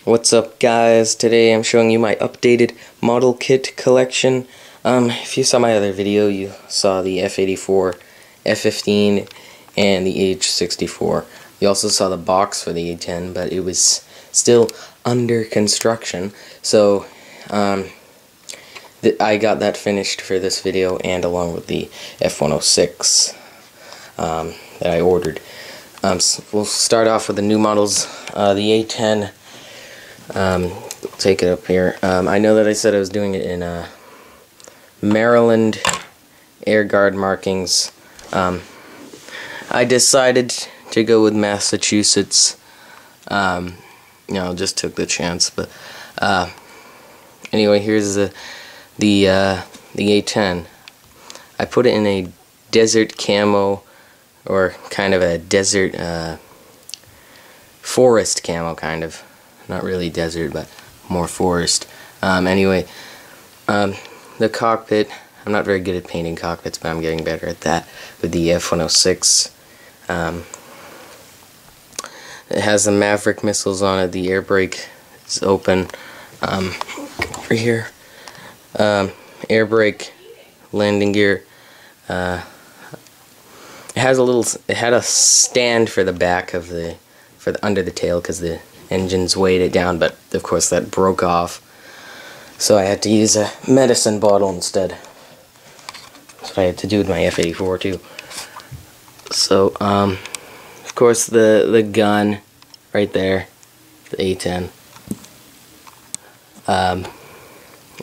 What's up, guys? Today I'm showing you my updated model kit collection. If you saw my other video, you saw the F84, F15, and the H64. You also saw the box for the A10, but it was still under construction. So I got that finished for this video, and along with the F106 that I ordered. So we'll start off with the new models. The A10. Take it up here. I know that I said I was doing it in Maryland Air Guard markings. I decided to go with Massachusetts. Just took the chance. But anyway, here's the A10. I put it in a desert camo, or kind of a desert forest camo, kind of. Not really desert, but more forest. Anyway, the cockpit, I'm not very good at painting cockpits, but I'm getting better at that with the F106. It has the Maverick missiles on it. The air brake is open. Over here, air brake, landing gear. It had a stand for the back of under the tail, because the engines weighed it down, but of course that broke off, so I had to use a medicine bottle instead. That's what I had to do with my F84 too. So of course the gun right there, the A10.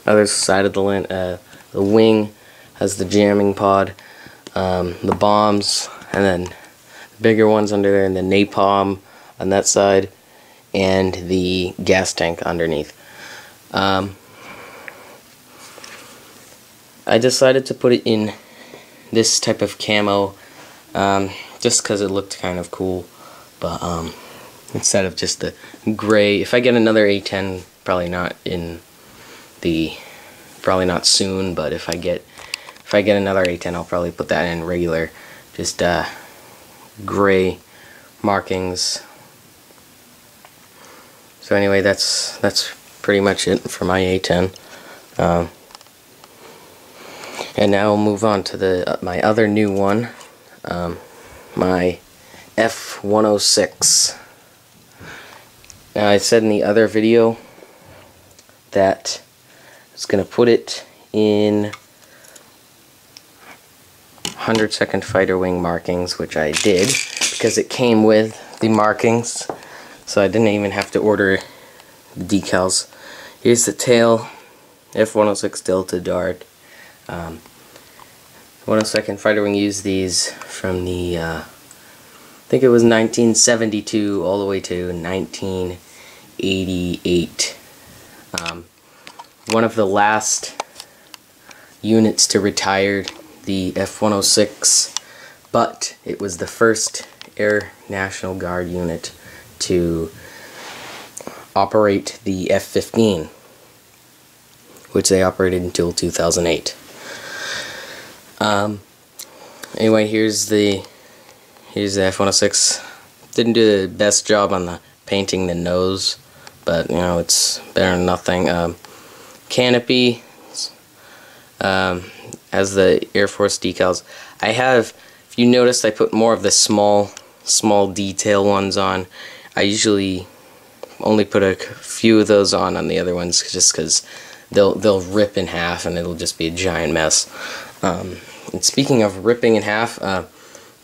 Other side of the wing has the jamming pod, the bombs, and then the bigger ones under there, and the napalm on that side, and the gas tank underneath. I decided to put it in this type of camo just because it looked kind of cool, but instead of just the gray. If I get another A10, probably not soon, but if I get another A10, I'll probably put that in regular, just gray markings. So anyway, that's pretty much it for my A10. And now we'll move on to my other new one, my F106. Now, I said in the other video that I was going to put it in 100-second fighter wing markings, which I did, because it came with the markings. So I didn't even have to order the decals. Here's the tail, F106 Delta Dart. 102nd Fighter Wing used these from the, I think it was 1972 all the way to 1988. One of the last units to retire the F106, but it was the first Air National Guard unit to operate the F-15, which they operated until 2008. Anyway, here's the F-106. Didn't do the best job on the painting the nose, but it's better than nothing. Canopy has the Air Force decals. If you noticed, I put more of the small detail ones on. I usually only put a few of those on the other ones, just because they'll rip in half and it'll just be a giant mess. And speaking of ripping in half,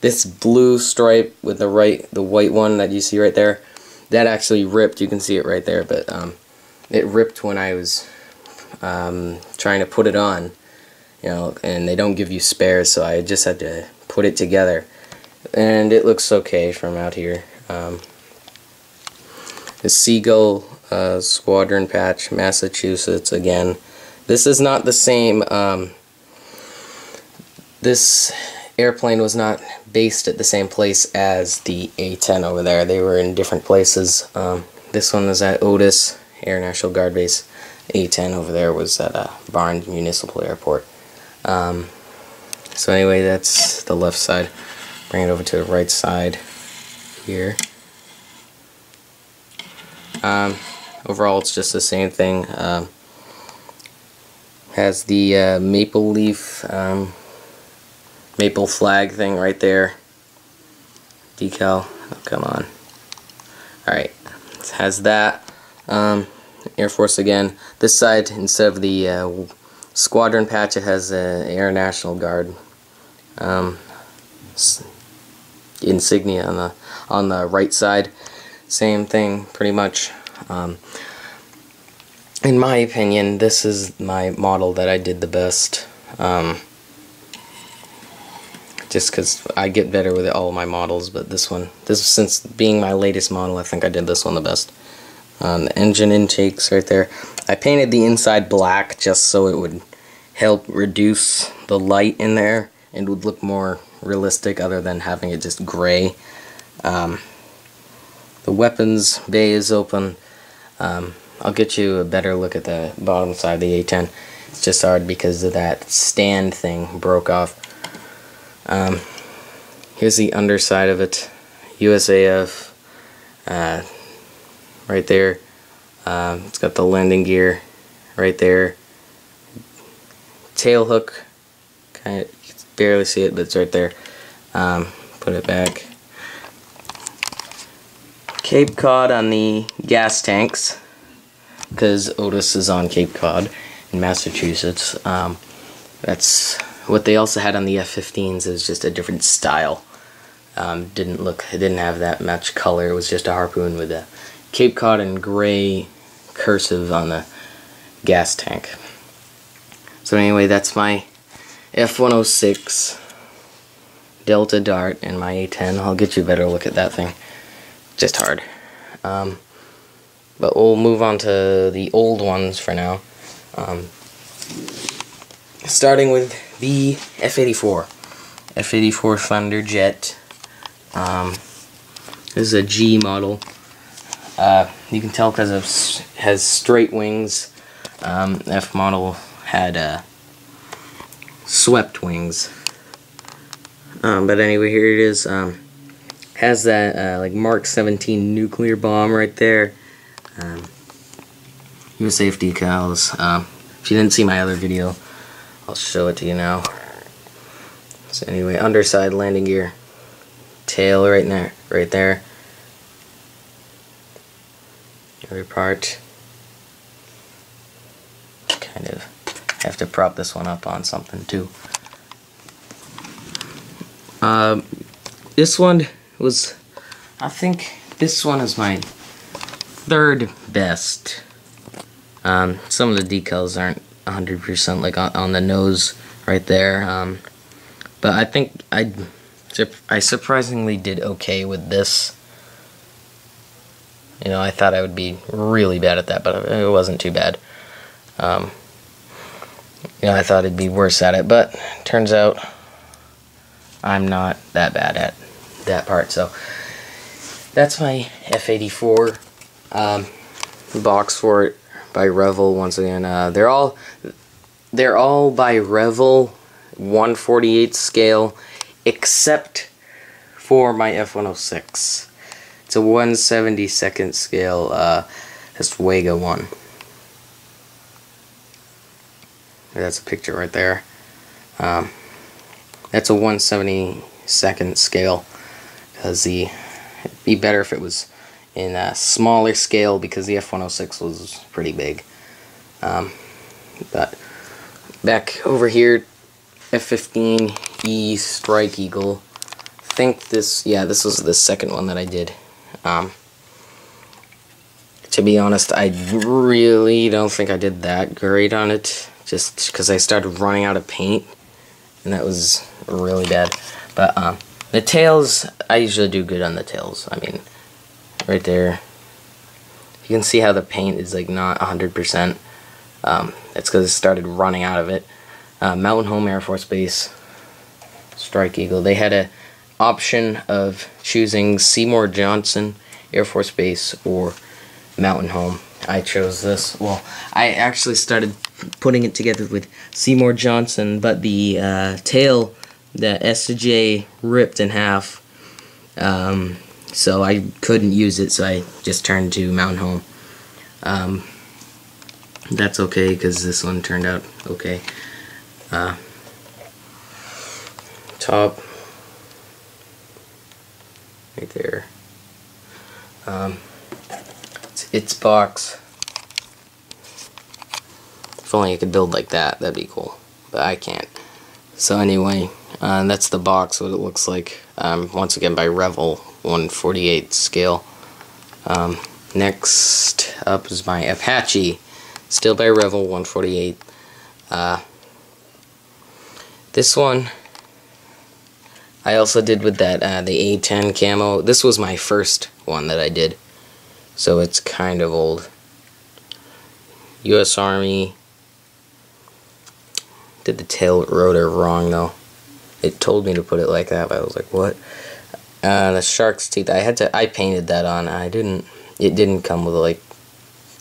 this blue stripe with the white one that you see right there, that actually ripped. You can see it right there, but it ripped when I was trying to put it on, and they don't give you spares, so I just had to put it together, and it looks okay from out here. The Seagull Squadron patch, Massachusetts again. This is not the same. This airplane was not based at the same place as the A10 over there. They were in different places. This one was at Otis Air National Guard Base. A10 over there was at Barnes Municipal Airport. So anyway, that's the left side. Bring it over to the right side here. overall it's just the same thing. Has the maple leaf, maple flag thing right there. Decal. Oh, come on. Alright. It has that. Air Force again. This side, instead of the squadron patch, it has Air National Guard insignia on the right side. Same thing, pretty much. In my opinion, this is my model that I did the best. Just because I get better with all my models, but since being my latest model, I think I did this one the best. The engine intakes right there. I painted the inside black just so it would help reduce the light in there and would look more realistic other than having it just gray. The weapons bay is open. I'll get you a better look at the bottom side of the A10. It's just hard because of that stand thing broke off. Here's the underside of it. USAF right there. It's got the landing gear right there. Tail hook, kind of, you can barely see it, but it's right there. Put it back. Cape Cod on the gas tanks, because Otis is on Cape Cod in Massachusetts. That's what they also had on the F-15s. Is just a different style. It didn't have that much color. It was just a harpoon with a Cape Cod and gray cursive on the gas tank. So anyway, that's my F-106 Delta Dart and my A10. I'll get you a better look at that thing. Just hard. But we'll move on to the old ones for now. Starting with the F-84. F-84 Thunderjet. This is a G model. You can tell because it has straight wings. F model had swept wings. But anyway, here it is. Has that like Mark 17 nuclear bomb right there. USAF decals. If you didn't see my other video, I'll show it to you now. So anyway, underside landing gear, tail right there. Every part. Kind of have to prop this one up on something too. This one was, I think this one is my third best. Some of the decals aren't 100% like on the nose right there. But I think I surprisingly did okay with this. You know, I thought I would be really bad at that, but it wasn't too bad. You know, I thought it'd be worse at it, but turns out I'm not that bad at that part. So that's my F-84. Box for it by Revell once again. They're all by Revell 1/48 scale, except for my F-106. It's a 1/72 scale. That's Wega 1. That's a picture right there. That's a 1/72 scale, because it'd be better if it was in a smaller scale, because the F-106 was pretty big. But back over here, F-15E Strike Eagle. I think this was the second one that I did. To be honest, I really don't think I did that great on it, just because I started running out of paint, and that was really bad. But the tails, I usually do good on the tails. I mean, right there, you can see how the paint is like not 100%. It's because it started running out of it. Mountain Home Air Force Base Strike Eagle. They had a option of choosing Seymour Johnson Air Force Base or Mountain Home. I chose this. Well, I actually started putting it together with Seymour Johnson, but the tail, the S-J ripped in half, so I couldn't use it, so I just turned to Mountain Home. That's okay because this one turned out okay. Top right there. Its box. If only I could build like that, that'd be cool. But I can't. So anyway, that's the box, what it looks like. Once again by Revell 1/48 scale. Next up is my Apache, still by Revell 1/48. This one I also did with that the A10 camo. This was my first one that I did, so it's kind of old. U.S. Army. Did the tail rotor wrong though. It told me to put it like that, but I was like, what? The shark's teeth. I painted that on. It didn't come with like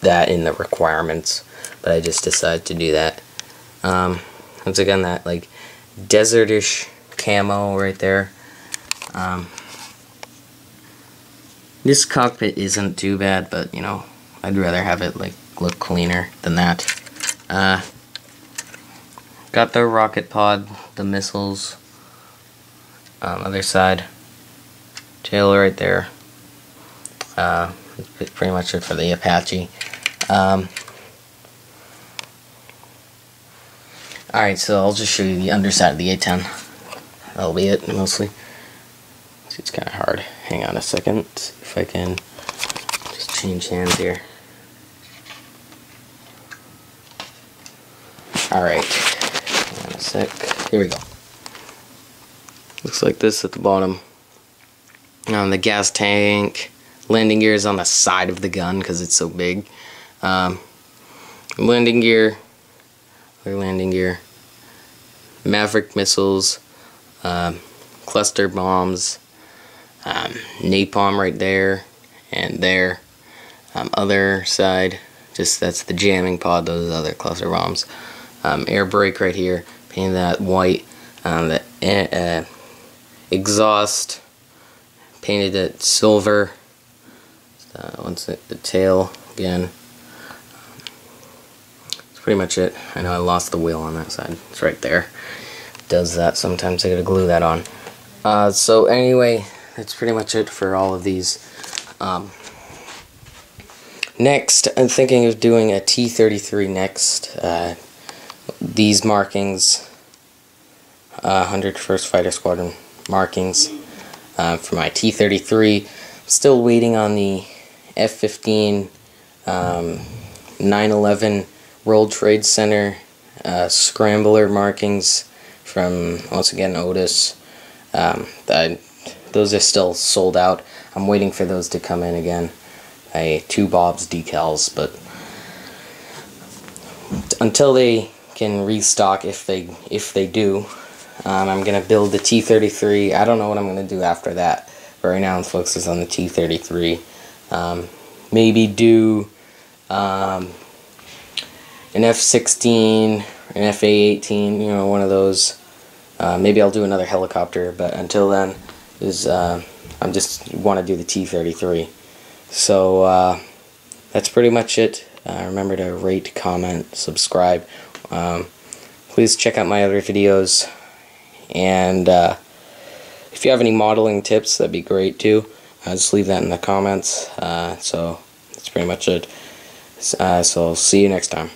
that in the requirements, but I just decided to do that. Once again, that like desertish camo right there. This cockpit isn't too bad, but you know, I'd rather have it like look cleaner than that. Got the rocket pod, the missiles, other side, tail right there. That's pretty much it for the Apache. Alright, so I'll just show you the underside of the A10. That'll be it, mostly. See, it's kind of hard. Hang on a second, if I can just change hands here. Alright, hang on a sec. Here we go. Looks like this at the bottom. The gas tank. Landing gear is on the side of the gun because it's so big. Landing gear. Other landing gear. Maverick missiles. Cluster bombs. Napalm right there and there. Other side, just that's the jamming pod. Those are the other cluster bombs. Air brake right here. Painted that white. The exhaust. Painted it silver. Once the tail again. That's pretty much it. I know I lost the wheel on that side. It's right there. It does that sometimes. I gotta glue that on. So anyway, that's pretty much it for all of these. Next, I'm thinking of doing a T-33 next. These markings, 101st Fighter Squadron markings for my T-33. Still waiting on the F-15 9/11 World Trade Center scrambler markings from, once again, Otis. Those are still sold out. I'm waiting for those to come in again. 2 Bob's decals, but until they can restock, if they do, I'm gonna build the T-33. I don't know what I'm gonna do after that, but right now I'm focused on the T-33. Maybe do an F-16, an F/A-18, you know, one of those. Maybe I'll do another helicopter, but until then, I just want to do the T-33. So that's pretty much it. Remember to rate, comment, subscribe. Please check out my other videos, and if you have any modeling tips, that'd be great too. Just leave that in the comments. So that's pretty much it. So I'll see you next time.